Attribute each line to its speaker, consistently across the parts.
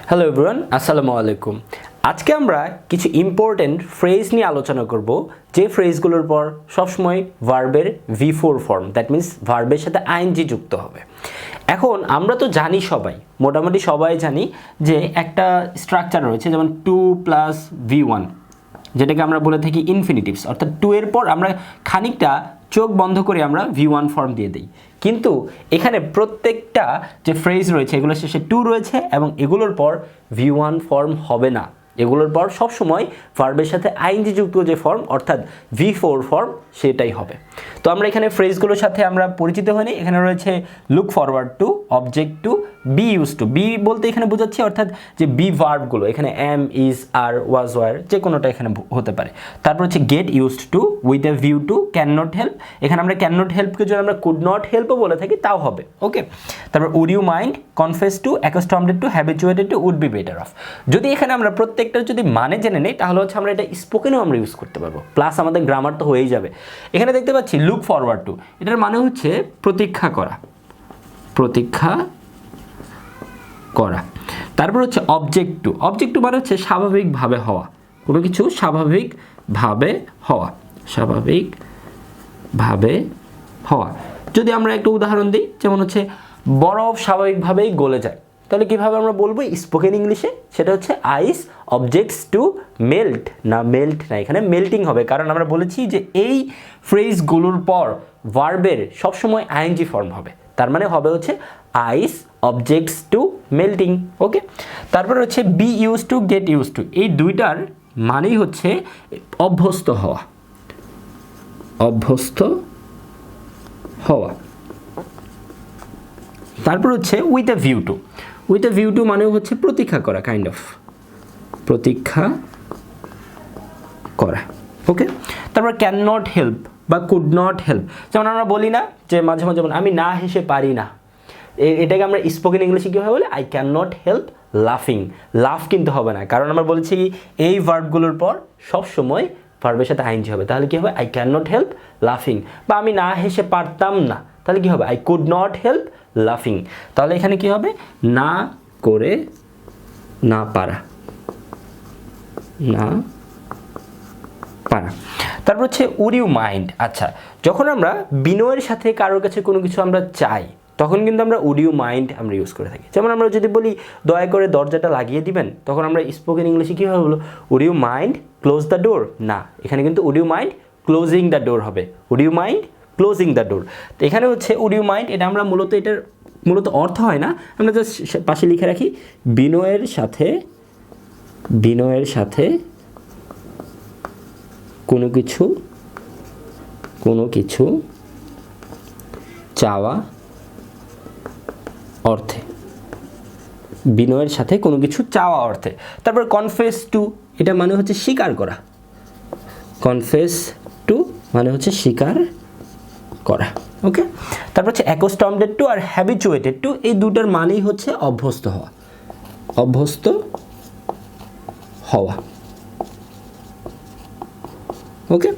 Speaker 1: Hello everyone, আসসালামু আলাইকুম। আজকে আমরা কিছু ইম্পর্টেন্ট ফ্রেজ নিয়ে আলোচনা করব, যে ফ্রেজগুলোর পর সবসময় ভার্বের V4 ফর্ম, দ্যাট মিন্স ভার্বের সাথে আইএনজি যুক্ত হবে। এখন আমরা তো জানি, সবাই মোটামুটি সবাই জানি যে একটা স্ট্রাকচার রয়েছে, যেমন 2 + V1, যেটাকে আমরা বলে থাকি ইনফিনিটিভস, অর্থাৎ 2 এর পর আমরা খানিকটা চোখ বন্ধ করে আমরা V1 ফর্ম দিয়ে দিই। কিন্তু এখানে প্রত্যেকটা যে ফ্রেজ রয়েছে এগুলোর শেষে 2 রয়েছে এবং এগুলোর পর V1 ফর্ম হবে না। এগুলোর পর সবসময় ভার্বের সাথে আইএনজি যুক্ত যে ফর্ম, অর্থাৎ V4 ফর্ম, সেটাই হবে। তো আমরা এখানে ফ্রেজগুলোর সাথে আমরা পরিচিত হইনি। এখানে রয়েছে look forward to, object to, be use to. Be বলতে এখানে বোঝাচ্ছি অর্থাৎ যে বি ভার্বগুলো, এখানে am, is, are, was, were, যে কোনোটা এখানে হতে পারে। তারপর হচ্ছে get used to, with a view to, can not help. এখানে আমরা ক্যান নট হেল্পকে যদি আমরা কুড নট হেল্পও বলে থাকি তাও হবে, ওকে। তারপর would you mind, confess to, accustomed to, habituated to, would be better off. যদি এখানে আমরা প্রত্যেকটা যদি মানে জেনে নেই তাহলে হচ্ছে আমরা এটা স্পোকেনও আমরা ইউজ করতে পারবো, প্লাস আমাদের গ্রামার তো হয়েই যাবে। এখানে দেখতে পাচ্ছি লুক ফরওয়ার্ড টু, এটার মানে হচ্ছে প্রতীক্ষা করা, প্রতীক্ষা করা। তারপর হচ্ছে অবজেক্ট টু, অবজেক্ট টু মানে হচ্ছে স্বাভাবিকভাবে হওয়া, কোনো কিছু স্বাভাবিকভাবে হওয়া, স্বাভাবিকভাবে হওয়া। যদি আমরা একটা উদাহরণ দিই, যেমন হচ্ছে বরফ স্বাভাবিকভাবেই গলে যায়, তাহলে কীভাবে আমরা বলবো স্পোকেন ইংলিশে? সেটা হচ্ছে আইস অবজেক্টস টু মেল্ট, না মেল্ট না, এখানে মেল্টিং হবে, কারণ আমরা বলেছি যে এই ফ্রেজগুলোর পর ভার্বের সবসময় আইএনজি ফর্ম হবে। তার মানে হবে হচ্ছে ice objects to melting, okay. তারপর হচ্ছে be use to, get use to, এই দুইটার মানেই হচ্ছে অভ্যস্ত হওয়া, অভ্যস্ত হওয়া। তারপর হচ্ছে with a view two, with a view two মানে হচ্ছে প্রতীক্ষা করা, কাইন্ড অফ প্রতীক্ষা করা, ওকে। তারপর ক্যান নট হেল্প বা কুড নট হেল্প, যেমন আমরা বলি না যে মাঝে মাঝে আমি না হেসে পারি না, এটাকে আমরা স্পোকেন ইংলিশে কীভাবে বলি? আই ক্যান নট হেল্প লাফিং। লাফ কিন্তু হবে না, কারণ আমরা বলেছি এই ভার্বগুলোর পর সবসময় ভার্বের সাথে আইএনজি হবে। তাহলে কী হবে? আই ক্যান নট হেল্প লাফিং। বা আমি না হেসে পারতাম না, তাহলে কী হবে? আই কুড নট হেল্প লাফিং। তাহলে এখানে কি হবে? না করে না পারা, না পারা। তারপর হচ্ছে উড ইউ মাইন্ড। আচ্ছা, যখন আমরা বিনয়ের সাথে কারোর কাছে কোনো কিছু আমরা চাই তখন কিন্তু আমরা উড ইউ মাইন্ড আমরা ইউজ করে থাকি। যেমন আমরা যদি বলি দয়া করে দরজাটা লাগিয়ে দিবেন, তখন আমরা স্পোকেন ইংলিশে কীভাবে বলবো? Would you mind close the door. না, এখানে কিন্তু would you mind closing the door হবে, would you mind closing the door. তো এখানে হচ্ছে উড ইউ মাইন্ড, এটা আমরা এটার মূলত অর্থ হয় না, আমরা জাস্ট পাশে লিখে রাখি বিনয়ের সাথে কোনো কিছু চাওয়া অর্থে, বিনয়ের সাথে কোনো কিছু চাওয়া অর্থে। তারপর কনফেস টু, এটা মানে হচ্ছে স্বীকার করা, কনফেস টু মানে হচ্ছে স্বীকার করা, ওকে। তারপর হচ্ছে অ্যাকাস্টমড টু আর হ্যাবিচুয়েটেড টু, এই দুটার মানেই হচ্ছে অভ্যস্ত হওয়া, অভ্যস্ত হওয়া, ওকে।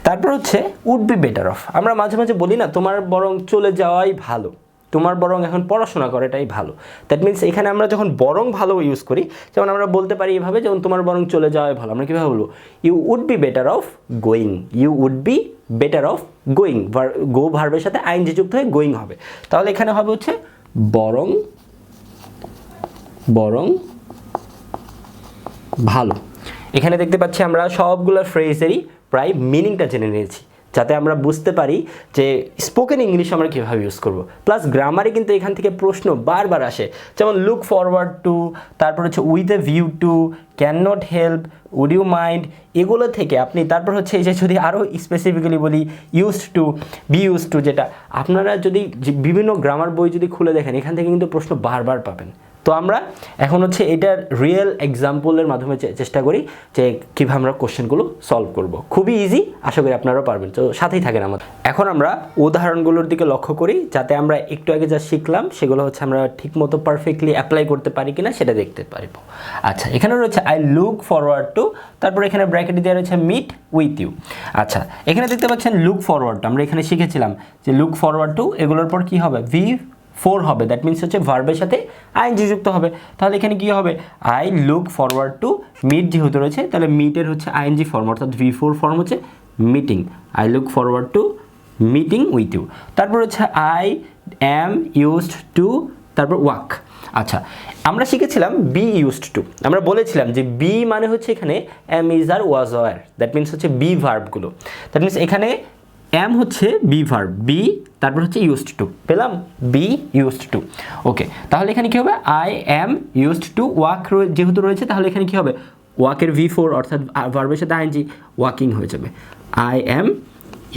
Speaker 1: তারপর হচ্ছে উড বি বেটার অফ, আমরা মাঝে মাঝে বলি না তোমার বরং চলে যাওয়াই ভালো, তোমার বরং এখন পড়াশোনা করাটাই ভালো। দ্যাট মিনস এখানে আমরা যখন বরং ভালো ইউজ করি, যেমন আমরা বলতে পারি এভাবে, যেমন তোমার বরং চলে যাওয়াই ভালো, আমরা কীভাবে বলবো? You would be better off going, you would be better off going. Go ভার্বের সাথে আইএনজি যুক্ত হয়ে গোয়িং হবে। তাহলে এখানে হবে হচ্ছে বরং ভালো। এখানে দেখতে পাচ্ছি আমরা সবগুলো ফ্রেজেরই প্রায় মিনিংটা জেনে নিয়েছি, যাতে আমরা বুঝতে পারি যে স্পোকেন ইংলিশ আমরা কীভাবে ইউজ করব। প্লাস গ্রামারে কিন্তু এখান থেকে প্রশ্ন বারবার আসে, যেমন লুক ফরওয়ার্ড টু, তারপর হচ্ছে with a view to, can not help, would you mind, এগুলো থেকে আপনি, তারপর হচ্ছে এই যে যদি আরও স্পেসিফিক্যালি বলি used to, be use to, যেটা আপনারা যদি বিভিন্ন গ্রামার বই যদি খুলে দেখেন এখান থেকে কিন্তু প্রশ্ন বারবার পাবেন। তো আমরা এখন হচ্ছে এটার রিয়েল এক্সাম্পলের মাধ্যমে চেষ্টা করি যে কীভাবে আমরা কোশ্চেনগুলো সলভ করব। খুবই ইজি, আশা করি আপনারাও পারবেন, তো সাথেই থাকেন আমাদের। এখন আমরা উদাহরণগুলোর দিকে লক্ষ্য করি, যাতে আমরা একটু আগে যা শিখলাম সেগুলো হচ্ছে আমরা ঠিকমতো পারফেক্টলি অ্যাপ্লাই করতে পারি কিনা সেটা দেখতে পারব। আচ্ছা, এখানে রয়েছে আই লুক ফরওয়ার্ড টু, তারপর এখানে ব্র্যাকেটে দেওয়া রয়েছে মিট উইথ ইউ। আচ্ছা, এখানে দেখতে পাচ্ছেন লুক ফরওয়ার্ড টু, আমরা এখানে শিখেছিলাম যে লুক ফরওয়ার্ড টু এগুলোর পর কী হবে? ফোর হবে, দ্যাট মিনস হচ্ছে ভার্বের সাথে আইএনজি যুক্ত হবে। তাহলে এখানে কি হবে, I look forward to meet যেহেতু রয়েছে, তাহলে মিটের হচ্ছে আইএনজি ফর্ম অর্থাৎ V4 ফর্ম হচ্ছে meeting, I look forward to meeting with you. তারপর হচ্ছে আই অ্যাম ইউজড টু, তারপর ওয়াক। আচ্ছা, আমরা শিখেছিলাম বি ইউজড টু, আমরা বলেছিলাম যে বি মানে হচ্ছে এখানে am is are was were, that means হচ্ছে বি ভার্বগুলো, দ্যাট মিনস এখানে এম হচ্ছে বি ভার্ব, বি তারপর হচ্ছে ইউজড টু, পেলাম বি ইউজড টু। ওকে, তাহলে এখানে কি হবে, I am used to walk যেহেতু রয়েছে, তাহলে এখানে কি হবে, ওয়াকের V4 অর্থাৎ ভার্বের সাথে আইএনজি ওয়াকিং হয়ে যাবে, I am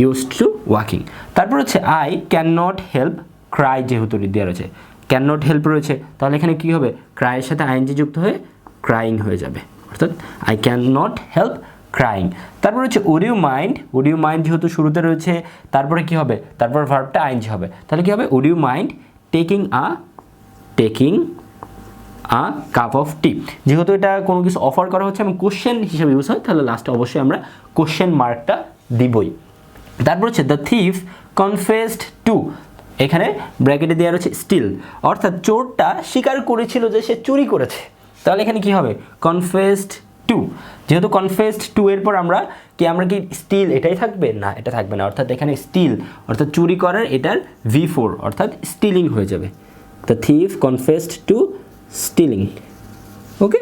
Speaker 1: used two walking. তারপর হচ্ছে I can not help Cry যেহেতু দেওয়া রয়েছে, ক্যান নট হেল্প রয়েছে, তাহলে এখানে কি হবে, ক্রাইয়ের সাথে আইএনজি যুক্ত হয়ে ক্রাইং হয়ে যাবে, অর্থাৎ I can not help crying. তারপর হচ্ছে উড ইউ মাইন্ড যেহেতু শুরুতে রয়েছে, তারপরে কি হবে, তারপর ভার্বটা আইএনজি হবে, তাহলে কি হবে, would you mind taking a cup of tea, যেহেতু এটা কোনো কিছু অফার করা হচ্ছে এবং কোশ্চেন হিসেবে ইউজ হয়, তাহলে লাস্টে অবশ্যই আমরা কোশ্চেন মার্কটা দিবই। তারপর হচ্ছে দ্য থিফ কনফেসড টু, এখানে ব্র্যাকেটে দেওয়া রয়েছে স্টিল, অর্থাৎ চোরটা স্বীকার করেছিল যে সে চুরি করেছে, তাহলে এখানে কি হবে, কনফেসড টু, যেহেতু কনফেসড টু এর পর আমরা কি স্টিল এটাই থাকবে না, এটা থাকবে না, অর্থাৎ এখানে স্টিল অর্থাৎ চুরি করার এটার V4 অর্থাৎ স্টিলিং হয়ে যাবে, the thief confessed to stealing. Okay,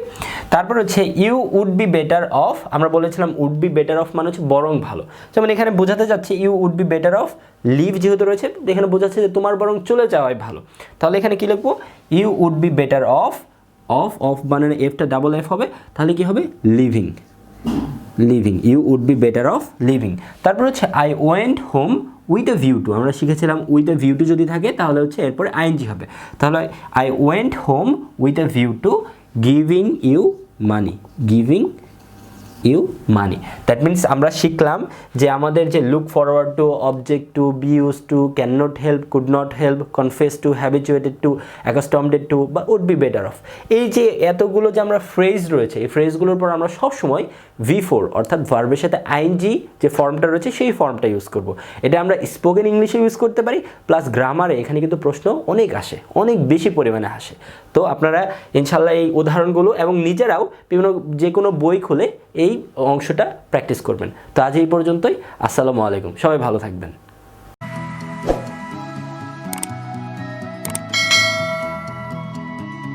Speaker 1: তারপর হচ্ছে you would be better off, আমরা বলেছিলাম উড বি বেটার অফ মানে হচ্ছে বরং ভালো, যেমন এখানে বোঝাতে যাচ্ছে you would be better off live যেহেতু রয়েছে, এখানে বোঝাচ্ছে যে তোমার বরং চলে যাওয়াই ভালো, তাহলে এখানে কি লিখবো, you would be better off, off মানে এফটা ডাবল এফ হবে, তাহলে কি হবে, living, you would be better off living. তারপর হচ্ছে I went home with a view to, আমরা শিখেছিলাম উইথ এ ভিউ টু যদি থাকে তাহলে হচ্ছে এরপরে আইএনজি হবে, তাহলে I went home with a view to giving you money, that means আমরা শিখলাম যে আমাদের যে look forward to, object to, be use to, can not help, could not help, confess to, habituated to, accustomed to বা would be better off, এই যে এতগুলো যে আমরা ফ্রেজ রয়েছে, এই ফ্রেজগুলোর পর আমরা সবসময় V4 অর্থাৎ ভার্বের সাথে আইএনজি যে ফর্মটা রয়েছে সেই ফর্মটা ইউজ করব। এটা আমরা স্পোকেন ইংলিশে ইউজ করতে পারি, প্লাস গ্রামারে এখানে কিন্তু প্রশ্ন অনেক আসে, অনেক বেশি পরিমাণে আসে। তো আপনারা ইনশাল্লাহ এই উদাহরণগুলো এবং নিজেরাও বিভিন্ন যে কোনো বই খুলে এই অংশটা প্র্যাকটিস করবেন। তো আজ এই পর্যন্তই, আসসালামু আলাইকুম, সবাই ভালো থাকবেন।